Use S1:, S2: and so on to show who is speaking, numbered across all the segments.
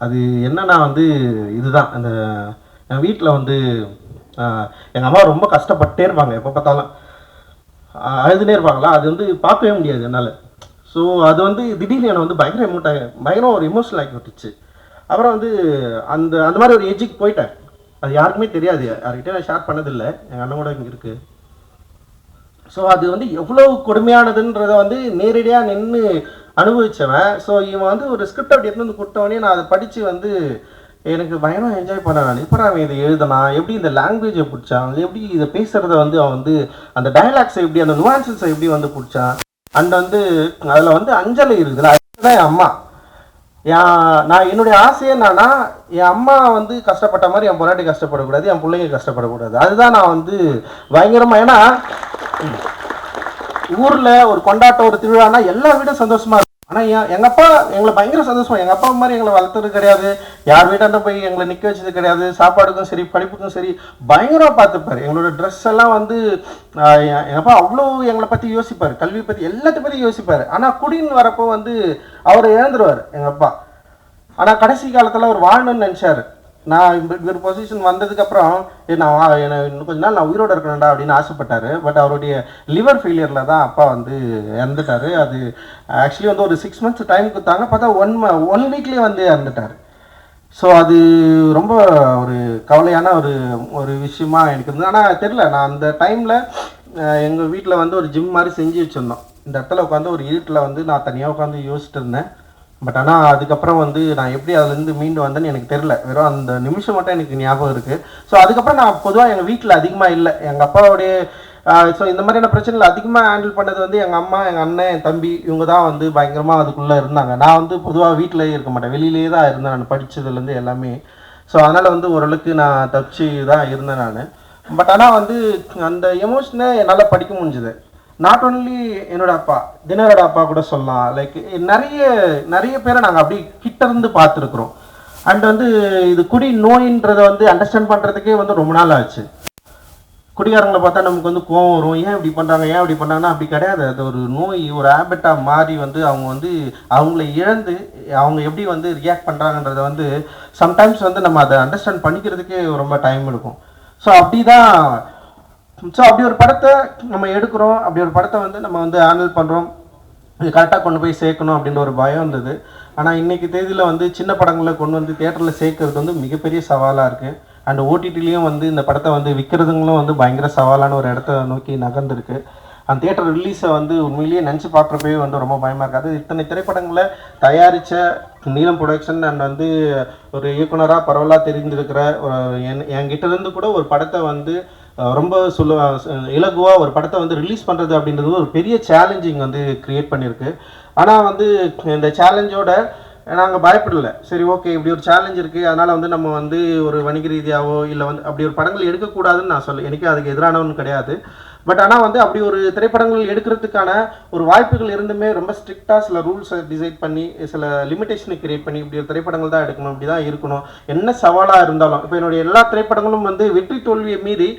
S1: அது என்னன்னா வந்து இதுதான் அந்த என் வீட்டில் வந்து எங்கள் அம்மா ரொம்ப கஷ்டப்பட்டே இருப்பாங்க, எப்போ பார்த்தாலும் அழுதுனே இருப்பாங்களா, அது வந்து பார்க்கவே முடியாது என்னால். ஸோ அது வந்து திடீர்னு என்னை வந்து பயங்கரம் ஒரு எமோஷனல் ஆக்கி விட்டுச்சு. அப்புறம் வந்து அந்த அந்த மாதிரி ஒரு ஏஜுக்கு போயிட்டேன். அது யாருக்குமே தெரியாது, யார்கிட்ட நான் ஷேர் பண்ணதில்லை, எங்கள் அண்ணன் கூட இங்கே இருக்குது. ஸோ அது வந்து எவ்வளோ கொடுமையானதுன்றதை வந்து நேரடியாக நின்று அனுபவித்தவன். ஸோ இவன் வந்து ஒரு ஸ்கிரிப்ட் அப்படி எடுத்து வந்து கொடுத்தவொடனே நான் அதை படித்து வந்து எனக்கு பயங்கரம் என்ஜாய் பண்ணேன். நான் இப்போ அவன் இதை எழுதலாம், எப்படி இந்த லாங்குவேஜை பிடிச்சான், எப்படி இதை பேசுகிறத வந்து அவன் வந்து அந்த டைலாக்ஸை எப்படி, அந்த நுவான்சஸை எப்படி வந்து பிடிச்சான். அண்ட் வந்து அதில் வந்து அஞ்சலி இருக்குதுல்ல, அதுதான் என் அம்மா. நான் என்னுடைய ஆசையே என்னன்னா, என் அம்மா வந்து கஷ்டப்பட்ட மாதிரி என் பொண்டாட்டி கஷ்டப்படக்கூடாது, என் பிள்ளைங்க கஷ்டப்படக்கூடாது. அதுதான் நான் வந்து பயங்கரமாக, ஏன்னா ஊரில் ஒரு கொண்டாட்டம், ஒரு திருவிழானா எல்லா வீடும் சந்தோஷமா இருக்கும். ஆனால் எங்கள் அப்பா எங்களை பயங்கர சந்தோஷமா, எங்கள் அப்பா மாதிரி எங்களை வளர்த்தது கிடையாது, யார் வீட்டாண்ட போய் எங்களை நிற்க வச்சது கிடையாது. சாப்பாடுக்கும் சரி படிப்புக்கும் சரி பயங்கரமாக பார்த்துப்பார். எங்களோட ட்ரெஸ் எல்லாம் வந்து எங்கள் அப்பா அவ்வளோ எங்களை பற்றி யோசிப்பார், கல்வி பற்றி எல்லாத்தையும் பற்றி யோசிப்பார். ஆனால் குடின்னு வரப்போ வந்து அவரை இழந்துருவார் எங்கள் அப்பா. ஆனால் கடைசி காலத்தில் அவர் வாழணும்னு நினச்சார். நான் ஒரு பொசிஷன் வந்ததுக்கப்புறம் நான் இன்னும் கொஞ்ச நாள் நான் உயிரோடு இருக்கணும்டா அப்படின்னு ஆசைப்பட்டார். பட் அவருடைய லிவர் ஃபெயிலியரில் தான் அப்பா வந்து இறந்துட்டார். அது ஆக்சுவலி வந்து ஒரு 6 months டைம் கொடுத்தாங்க, பார்த்தா 1 வீக்லேயே வந்து இறந்துட்டார். ஸோ அது ரொம்ப ஒரு கவலையான ஒரு விஷயமா எனக்கு இருந்தது. ஆனால் தெரில, நான் அந்த டைமில் எங்கள் வீட்டில் வந்து ஒரு ஜிம் மாதிரி செஞ்சு வச்சுருந்தோம். இந்த இடத்துல உட்காந்து ஒரு இருட்டில் வந்து நான் தனியாக உட்காந்து யோசிச்சுட்டு இருந்தேன். பட் ஆனால் அதுக்கப்புறம் வந்து நான் எப்படி அதுலேருந்து மீண்டு வந்தேன்னு எனக்கு தெரில, வெறும் அந்த நிமிஷம் மட்டும் எனக்கு ஞாபகம் இருக்குது. ஸோ அதுக்கப்புறம் நான் பொதுவாக எங்கள் வீட்டில் அதிகமாக இல்லை, எங்கள் அப்பாவுடைய ஸோ இந்த மாதிரியான பிரச்சனைகள் அதிகமாக ஹேண்டில் பண்ணது வந்து எங்கள் அம்மா, எங்கள் அண்ணன், என் தம்பி, இவங்க தான் வந்து பயங்கரமாக அதுக்குள்ளே இருந்தாங்க. நான் வந்து பொதுவாக வீட்டிலேயே இருக்க மாட்டேன், வெளியிலே தான் இருந்தேன் நான் படித்ததுலேருந்து எல்லாமே. ஸோ அதனால் வந்து ஓரளவுக்கு நான் தப்பிச்சு தான் இருந்தேன் நான். பட் ஆனால் வந்து அந்த எமோஷனை என்னால் படிக்க முடிஞ்சுது. நாட் ஓன்லி என்னோட அப்பா, தினரோட அப்பா கூட சொல்லலாம். லைக் நிறைய பேரை நாங்கள் அப்படி கிட்ட இருந்து பார்த்துருக்குறோம். அண்ட் வந்து இது குடி நோயின்றதை வந்து அண்டர்ஸ்டாண்ட் பண்ணுறதுக்கே வந்து ரொம்ப நாள் ஆச்சு. குடிகாரங்களை பார்த்தா நமக்கு வந்து கோவம் வரும், ஏன் இப்படி பண்ணுறாங்கன்னா அப்படி கிடையாது. அது ஒரு நோய், ஒரு ஹேபிட்டாக மாறி வந்து அவங்க வந்து அவங்கள இழந்து அவங்க எப்படி வந்து ரியாக்ட் பண்ணுறாங்கன்றதை வந்து சம்டைம்ஸ் வந்து நம்ம அதை அண்டர்ஸ்டாண்ட் பண்ணிக்கிறதுக்கே ரொம்ப டைம் எடுக்கும். ஸோ அப்படி ஒரு படத்தை நம்ம எடுக்கிறோம், அப்படி ஒரு படத்தை வந்து நம்ம வந்து ஹேண்டில் பண்ணுறோம், இது கரெக்டாக கொண்டு போய் சேர்க்கணும் அப்படின்ற ஒரு பயம் இருந்தது. ஆனால் இன்றைக்கி தேதியில் வந்து சின்ன படங்களை கொண்டு வந்து தியேட்டரில் சேர்க்கறது வந்து மிகப்பெரிய சவாலாக இருக்குது. அண்ட் ஓடிடிலையும் வந்து இந்த படத்தை வந்து விற்கிறதுங்களும் வந்து பயங்கர சவாலான ஒரு இடத்த நோக்கி நகர்ந்துருக்கு. அந்த தியேட்டர் ரிலீஸை வந்து உண்மையிலேயே நினச்சி பார்க்குறப்பவே வந்து ரொம்ப பயமாக இருக்காது. இத்தனை திரைப்படங்களை தயாரித்த நீலம் ப்ரொடக்ஷன் அண்ட் வந்து ஒரு இயக்குனராக பரவலாக தெரிந்திருக்கிற என்கிட்டேருந்து கூட ஒரு படத்தை வந்து ரொம்ப இலகுவாக ஒரு படத்தை வந்து ரிலீஸ் பண்ணுறது அப்படின்றது ஒரு பெரிய சேலஞ்சிங் வந்து க்ரியேட் பண்ணியிருக்கு. ஆனால் வந்து இந்த சேலஞ்சோட நாங்கள் பயப்படலை. சரி, ஓகே, இப்படி ஒரு சேலஞ்ச் இருக்குது, அதனால் வந்து நம்ம வந்து ஒரு வணிக ரீதியாகவோ இல்லை வந்து அப்படி ஒரு படங்கள் எடுக்கக்கூடாதுன்னு நான் சொல்ல, எனக்கு அதுக்கு எதிரானவன்னு கிடையாது. பட் ஆனால் வந்து அப்படி ஒரு திரைப்படங்கள் எடுக்கிறதுக்கான ஒரு வாய்ப்புகள் இருந்துமே ரொம்ப ஸ்ட்ரிக்டாக சில ரூல்ஸை டிசைட் பண்ணி சில லிமிடேஷனை கிரியேட் பண்ணி இப்படி ஒரு திரைப்படங்கள் தான் எடுக்கணும், இப்படி தான் இருக்கணும், என்ன சவாலாக இருந்தாலும். இப்போ என்னுடைய எல்லா திரைப்படங்களும் வந்து வெற்றி தோல்வியை மீறி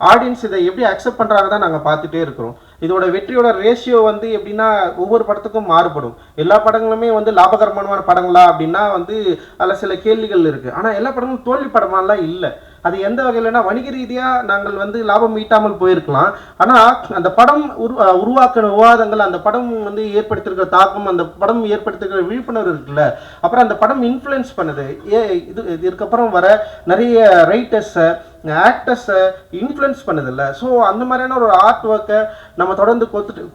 S1: ஆடியன்ஸ் இதை எப்படி அக்செப்ட் பண்ணுறாங்க தான் நாங்கள் பார்த்துட்டே இருக்கிறோம். இதோட வெற்றியோட ரேஷியோ வந்து எப்படின்னா ஒவ்வொரு படத்துக்கும் மாறுபடும். எல்லா படங்களுமே வந்து லாபகரமான படங்களா அப்படின்னா வந்து அதில் சில கேள்விகள் இருக்குது. ஆனால் எல்லா படங்களும் தோல்வி படமாலாம் இல்லை. அது எந்த வகையிலனா வணிக ரீதியாக நாங்கள் வந்து லாபம் ஈட்டாமல் போயிருக்கலாம். ஆனால் அந்த படம் உருவாக்கின விவாதங்கள், அந்த படம் வந்து ஏற்படுத்திருக்கிற தாக்கம், அந்த படம் ஏற்படுத்திருக்கிற விழிப்புணர்வு இருக்குல்ல, அப்புறம் அந்த படம் இன்ஃப்ளூயன்ஸ் பண்ணுது. இதுக்கப்புறம் வர நிறைய ரைட்டர்ஸை, ஆக்டர்ஸை இன்ஃப்ளூயன்ஸ் பண்ணுதில்ல. ஸோ அந்த மாதிரியான ஒரு ஆர்ட் ஒர்க்கை நம்ம தொடர்ந்து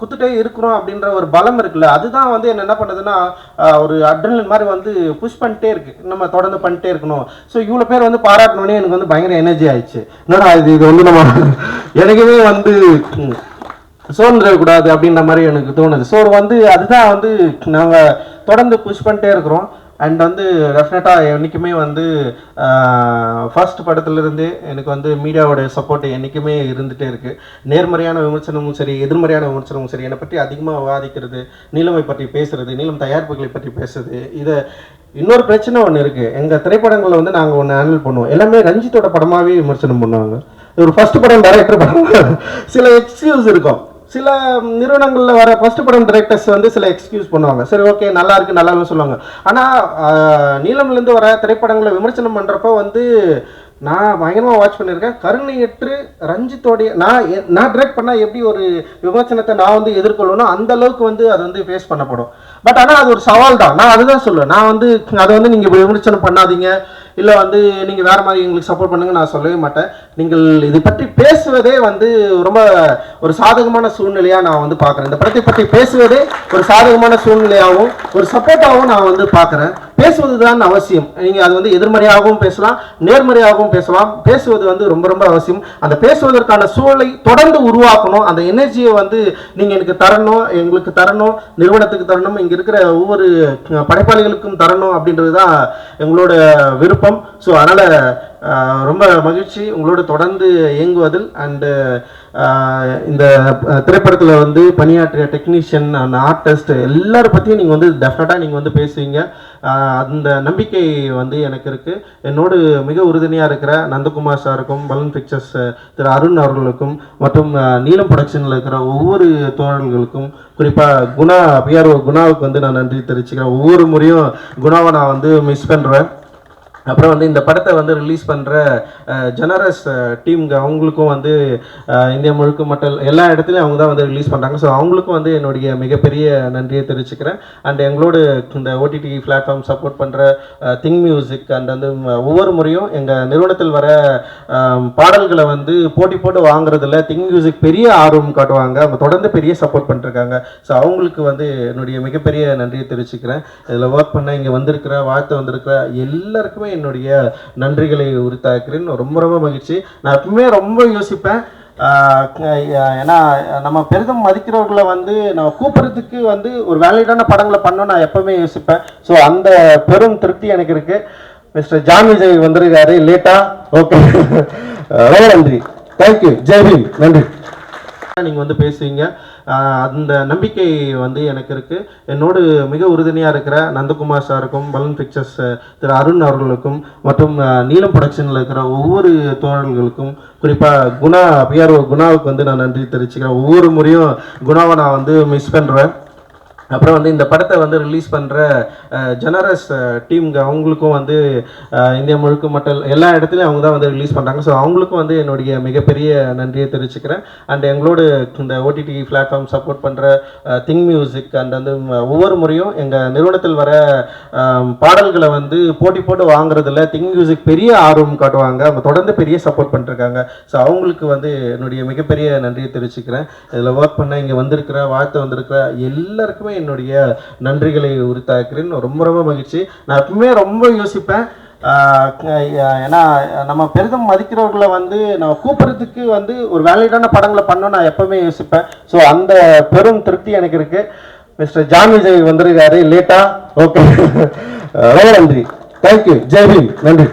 S1: குத்துட்டே இருக்கிறோம் அப்படின்ற ஒரு பலம் இருக்குல்ல, அதுதான் வந்து என்ன பண்ணுதுன்னா ஒரு அட்ரினலின் மாதிரி வந்து புஷ் பண்ணிட்டே இருக்கு, நம்ம தொடர்ந்து பண்ணிட்டே இருக்கணும். ஸோ இவ்வளோ பேர் வந்து பாராட்டினோடனே எனக்கு வந்து பயங்கர எனர்ஜி ஆயிடுச்சு. என்னடா இது வந்து நம்ம எனக்குமே வந்து சோர்ந்துடக்கூடாது அப்படின்ற மாதிரி எனக்கு தோணுது. ஸோ வந்து அதுதான் வந்து நாங்கள் தொடர்ந்து புஷ் பண்ணிட்டே இருக்கிறோம். அண்ட் வந்து டெஃபினட்டாக என்றைக்குமே வந்து ஃபர்ஸ்ட் படத்துலேருந்து எனக்கு வந்து மீடியாவோட சப்போர்ட் என்றைக்குமே இருந்துகிட்டே இருக்குது. நேர்மறையான விமர்சனமும் சரி, எதிர்மறையான விமர்சனமும் சரி, என்னை பற்றி அதிகமாக விவாதிக்கிறது, நீலமை பற்றி பேசுகிறது, நீலம் தயாரிப்புகளை பற்றி பேசுறது. இதை இன்னொரு பிரச்சனை ஒன்று இருக்குது, எங்கள் திரைப்படங்களில் வந்து நாங்கள் ஒன்று ஹேண்டில் பண்ணுவோம், எல்லாமே ரஞ்சித்தோட படமாகவே விமர்சனம் பண்ணுவாங்க. ஒரு ஃபர்ஸ்ட் படம் டைரக்டர் படம் சில எக்ஸ்கியூஸ் இருக்கும். சில நிறுவனங்களில் வர ஃபர்ஸ்ட் படம் டைரக்டர்ஸ் வந்து சில எக்ஸ்கியூஸ் பண்ணுவாங்க. சரி ஓகே நல்லா இருக்கு நல்லா இல்லைன்னு சொல்லுவாங்க. ஆனால் நீலம்லேருந்து வர திரைப்படங்களை விமர்சனம் பண்ணுறப்போ வந்து நான் பயங்கரமாக வாட்ச் பண்ணியிருக்கேன். கருணையற்று ரஞ்சித்தோடைய நான் டிரெக்ட் பண்ணால் எப்படி ஒரு விமர்சனத்தை நான் வந்து எதிர்கொள்ளணும் அந்த அளவுக்கு வந்து அது வந்து ஃபேஸ் பண்ணப்படும். பட் ஆனால் அது ஒரு சவால் தான். நான் அதுதான் சொல்லுவேன். நான் வந்து அதை வந்து நீங்கள் விமர்சனம் பண்ணாதீங்க, இல்லை வந்து நீங்கள் வேறு மாதிரி எங்களுக்கு சப்போர்ட் பண்ணுங்க நான் சொல்லவே மாட்டேன். நீங்கள் இதை பற்றி பேசுவதே வந்து ரொம்ப ஒரு சாதகமான சூழ்நிலையாக நான் வந்து பார்க்குறேன். இந்த படத்தை பற்றி பேசுவதே ஒரு சாதகமான சூழ்நிலையாகவும் ஒரு சப்போர்ட்டாகவும் நான் வந்து பார்க்குறேன். பேசுவது தான் அவசியம். நீங்கள் அது வந்து எதிர்மறையாகவும் பேசலாம், நேர்மறையாகவும் பேசலாம். பேசுவது வந்து ரொம்ப ரொம்ப அவசியம். அந்த பேசுவதற்கான சூழலை தொடர்ந்து உருவாக்கணும். அந்த எனர்ஜியை வந்து நீங்கள் எனக்கு தரணும், எங்களுக்கு தரணும், நிறுவனத்துக்கு தரணும், இங்கே இருக்கிற ஒவ்வொரு படைப்பாளிகளுக்கும் தரணும் அப்படின்றது தான் எங்களோட விருப்பம். ஸோ அதனால் ரொம்ப மகிழ்ச்சி உங்களோட தொடர்ந்து இயங்குவதில். அண்டு இந்த திரைப்படத்தில் வந்து பணியாற்றிய டெக்னீஷியன் அண்ட் ஆர்டிஸ்ட் எல்லாரும் பற்றியும் நீங்கள் வந்து டெஃபினட்டாக நீங்கள் வந்து பேசுவீங்க. அந்த நம்பிக்கை வந்து எனக்கு இருக்குது. என்னோடு மிக உறுதுணையாக இருக்கிற நந்தகுமார் சாருக்கும், பலன் பிக்சர்ஸ் திரு அருண் அவர்களுக்கும், மற்றும் நீலம் ப்ரொடக்ஷனில் இருக்கிற ஒவ்வொரு தோழர்களுக்கும், குறிப்பாக பிஆர்ஓ குணாவுக்கு வந்து நான் நன்றி தெரிவிச்சுக்கிறேன். ஒவ்வொரு முறையும் குணாவை நான் வந்து மிஸ் பண்ணுறேன். அப்புறம் வந்து இந்த படத்தை வந்து ரிலீஸ் பண்ணுற ஜெனரஸ் டீமுக்கு அவங்களுக்கும் வந்து இந்தியா முழுக்க மட்டும் எல்லா இடத்துலையும் அவங்க தான் வந்து ரிலீஸ் பண்ணுறாங்க. ஸோ அவங்களுக்கும் வந்து என்னுடைய மிகப்பெரிய நன்றியை தெரிவிச்சுக்கிறேன். அண்ட் எங்களோட இந்த ஓடிடி பிளாட்ஃபார்ம் சப்போர்ட் பண்ணுற திங் மியூசிக் அண்ட் வந்து ஒவ்வொரு முறையும் எங்கள் நிறுவனத்தில் வர பாடல்களை வந்து போட்டி போட்டு வாங்குறதுல திங் மியூசிக் பெரிய ஆர்வம் காட்டுவாங்க. அவங்க தொடர்ந்து பெரிய சப்போர்ட் பண்ணிருக்காங்க. ஸோ அவங்களுக்கு வந்து என்னுடைய மிகப்பெரிய நன்றியை தெரிவிச்சுக்கிறேன். இதில் ஒர்க் பண்ண இங்கே வந்திருக்கிற வாழ்த்து வந்திருக்கிற எல்லாருக்குமே என்னுடைய நன்றிகளை உரித்தாக்கிறேன். ரொம்ப ரொம்ப மகிழ்ச்சி. நான் எப்பவுமே ரொம்ப யோசிப்பேன். ஏன்னா நம்ம பெரிதும் மதிக்கிறவர்களை வந்து நம்ம கூப்பிட்றதுக்கு வந்து ஒரு வேலிடான படங்களை பண்ணோம் நான் எப்பவுமே யோசிப்பேன். ஸோ அந்த பெரும் திருப்தி எனக்கு இருக்கு. மிஸ்டர் ஜான் விஜய் வந்திருக்காரு லேட்டா. ஓகே ரொம்ப நன்றி. தேங்க்யூ. ஜெய்ஹிந்த். நன்றி. நீங்கள் வந்து பேசுவீங்க. அந்த நம்பிக்கை வந்து எனக்கு இருக்குது. என்னோடு மிக உறுதுணையாக இருக்கிற நந்தகுமார் சாருக்கும், பலன் பிக்சர்ஸ் திரு அருண் அவர்களுக்கும், மற்றும் நீலம் ப்ரொடக்ஷனில் இருக்கிற ஒவ்வொரு தோழர்களுக்கும், குறிப்பாக பிஆர்ஓ குணாவுக்கு வந்து நான் நன்றி தெரிவிச்சுக்கிறேன். ஒவ்வொரு முறையும் குணாவை நான் வந்து மிஸ் பண்ணுறேன். அப்புறம் வந்து இந்த படத்தை வந்து ரிலீஸ் பண்ணுற ஜெனரஸ் டீமுக்கு அவங்களுக்கும் வந்து இந்தியா முழுக்க மட்டும் எல்லா இடத்துலையும் அவங்க தான் வந்து ரிலீஸ் பண்ணுறாங்க. ஸோ அவங்களுக்கும் வந்து என்னுடைய மிகப்பெரிய நன்றியை தெரிவிச்சுக்கிறேன். அண்ட் எங்களோட இந்த ஓடிடி பிளாட்ஃபார்ம் சப்போர்ட் பண்ணுற திங் மியூசிக் அண்ட் வந்து ஒவ்வொரு முறையும் எங்கள் நிறுவனத்தில் வர பாடல்களை வந்து போட்டி போட்டு வாங்குறதுல திங் மியூசிக் பெரிய ஆர்வம் காட்டுவாங்க. அவங்க தொடர்ந்து பெரிய சப்போர்ட் பண்ணிருக்காங்க. ஸோ அவங்களுக்கு வந்து என்னுடைய மிகப்பெரிய நன்றியை தெரிவிச்சுக்கிறேன். இதில் ஒர்க் பண்ண இங்கே வந்திருக்கிற வாழ்த்து வந்திருக்கிற எல்லாருக்குமே என்னுடைய நன்றிகளை உரித்தாக்கிறேன். ரொம்ப ரொம்ப மகிழ்ச்சி. நான் எப்பவுமே ரொம்ப யோசிப்பேன். ஏன்னா நம்ம பெரிதும் மதிக்கிறவர்களை வந்து நம்ம கூப்பிட்றதுக்கு வந்து ஒரு வேலிடான படங்களை பண்ணோம் நான் எப்பவுமே யோசிப்பேன். ஸோ அந்த பெரும் திருப்தி எனக்கு இருக்கு. மிஸ்டர் ஜான் விஜய் வந்திருக்காரு லேட்டா. ஓகே ரொம்ப நன்றி. தேங்க்யூ. ஜெய்ஹிந்த். நன்றி.